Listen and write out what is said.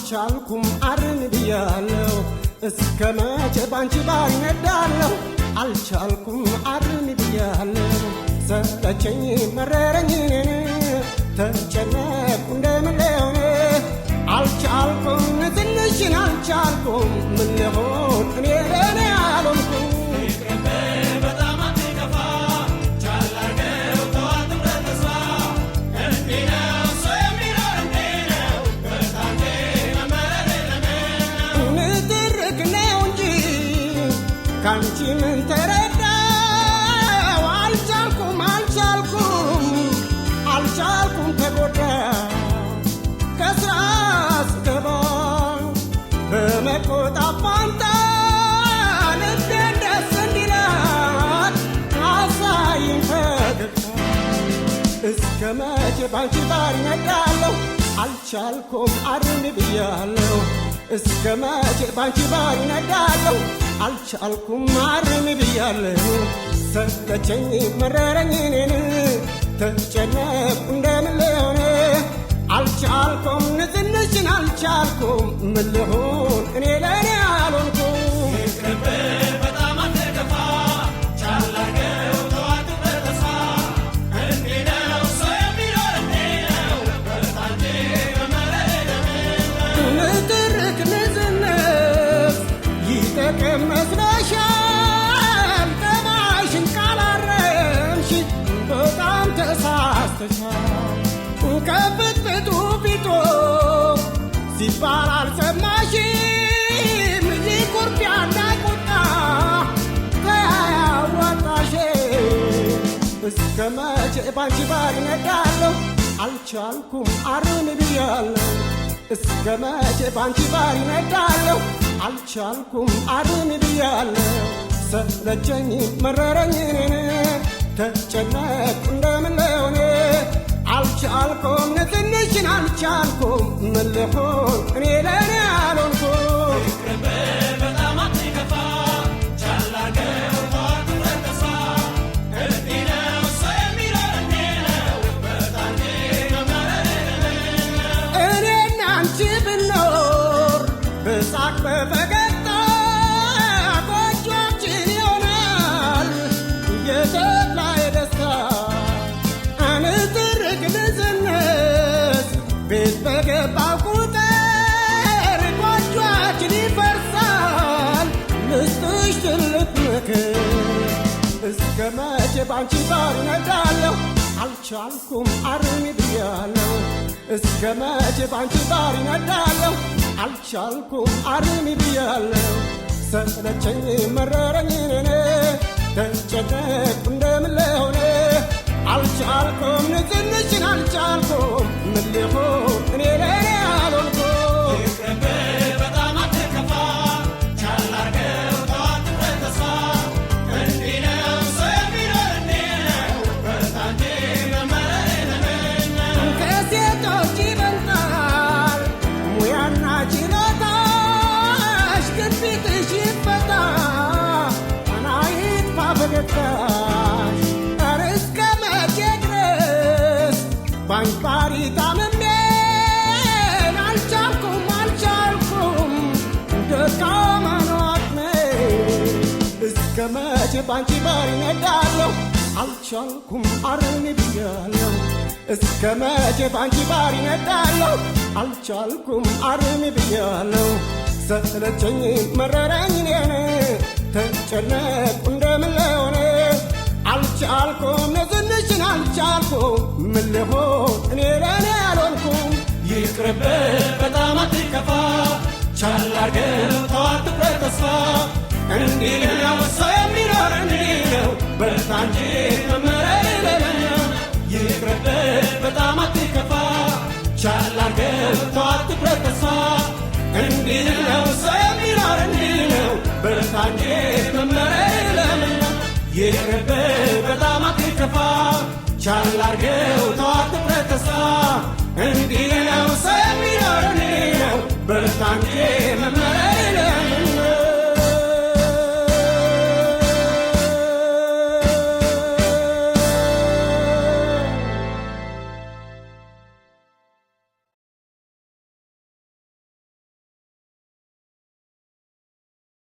አልቻልኩም አርን ብያለሁ እስከ መቼ ባንቺ ባር ነዳለሁ አልቻልኩም አርን ብያለሁ ሰለቸኝ መረረኝ ተጨነቅኩ እንደምለሆነ አልቻልኩም ትንሽን አልቻልኩም ምን ልሆን እኔ ለኔ አልሆንኩም ካንቺ ምን ተረዳው አልቻልኩም ተጎዳ ከስራ ስገባ በመቆጣት ፋንታ ልቤን ደስ እንዲላት አሳይኝ ፈገግታ እስከ መቼ ባንቺ ባር ነዳለሁ አልቻልኩም አርን ብያለሁ እስከ መቼ ባንቺ ባር ነዳለሁ አልቻልኩም አርን ብያለሁ ሰለቸኝ መረረኝ ተጨነቅኩ እንደምለሆነ አልቻልኩም ትንሽን አልቻልኩም ምን ልሆን እኔ ለኔ አልሆንኩም በጣም አትከፋ ቻል አድርገው ተዋት በተስፋ እንዲህ ነው ሰው የሚኖር እንዲህ ነው በታንቺ መመረር ንትርክ ንዝንፍ ይጠቅም መስለሻል ጠባይሽን ካላረምሽ በጣም ተሳስተሻል ከፍትፍቱ ፊቶ ሲባል አልሰማሽም ይህ ኩርፊያና ቁጣ ተያያዋጣሽ እስከ መቼ ባንቺ ባር ነዳለሁ አልቻልኩም አርን ብያለሁ እስከ መቼ ባንቺ ባር ነዳለሁ አልቻልኩም አርን ብያለሁ ሰለቸኝ መረረኝ ተጨነቅኩ እንደምለሆነ አልቻልኩም ትንሽን አልቻልኩም ምን ልሆን እኔ ለኔ አልሆንኩም በጣም አትከፋ ቻል አድርገው ተዋት በተስፋ እንዲህ ነው ሰው የሚኖር እንዲህ ነው በታንቺ መመረር እኔና አንቺ ብንኖር በሳቅ በፈገግታ ጎጆአችን ይሆናል የተድላ የደስታ አንትርክ ንዝንዝ ቤት በገባው ቁጥር ጎጆአችን ይፈርሳል ልስጥሽ ትልቅ ምክር እስከ መቼ ባንቺ ባር ነዳለሁ አልቻልኩም አርን ብያለሁ እስከ መቼ ባንቺ ባር ነዳለሁ አልቻልኩም አርን ብያለሁ ሰለቸኝ መረረኝ ተጨነቅኩ እንደምለሆነ አልቻልኩም ትንሽን አልቻልኩም ምን ልሆን እኔ ለኔ አልሆንኩም በጣም አትከፋ ቻል አድርገው ተዋት በተስፋ እንዲህ ነው ሰው የሚኖር እንዲህ ነው በታንቺ መመረር ከሴቶች ይበልጣል ሙያና ችሎታሽ ግፊትሽ ይፈታ አናይት ፈገግታሽ ኧረ እስከ መቼ ድረስ ባንቺ ባር ታምሜን አልቻልኩም ደካማ ነው አቅሜ እስከ መቼ ባንቺ ባር ነዳለሁ አልቻልኩም አርን ብያለሁ እስከ መቼ ባንቺ ባር ነዳለሁ አልቻልኩም አርን ብያለሁ ሰለቸኝ መረረኝ ተጨነቅኩ እንደምለሆነ አልቻልኩም ትንሽን አልቻልኩም ምን ልሆን እኔ ለኔ አልሆንኩም ይቅርብህ በጣም አትከፋ ቻል አድርገው ተዋት በተስፋ እንዲህ ነው ሰው የሚኖር እንዲህ ነው በታንቺ መመረር ይቅርብህ በጣም አትከፋ ቻል አድርገው ተዋት በተስፋ እንዲህ ነው ሰው የሚኖር እንዲህ ነው በታንቺ መመረር ይቅርብህ በጣም አትከፋ ቻል አድርገው ተዋት በተስፋ እንዲህ ነው ሰው የሚኖር እንዲህ ነው በታንቺ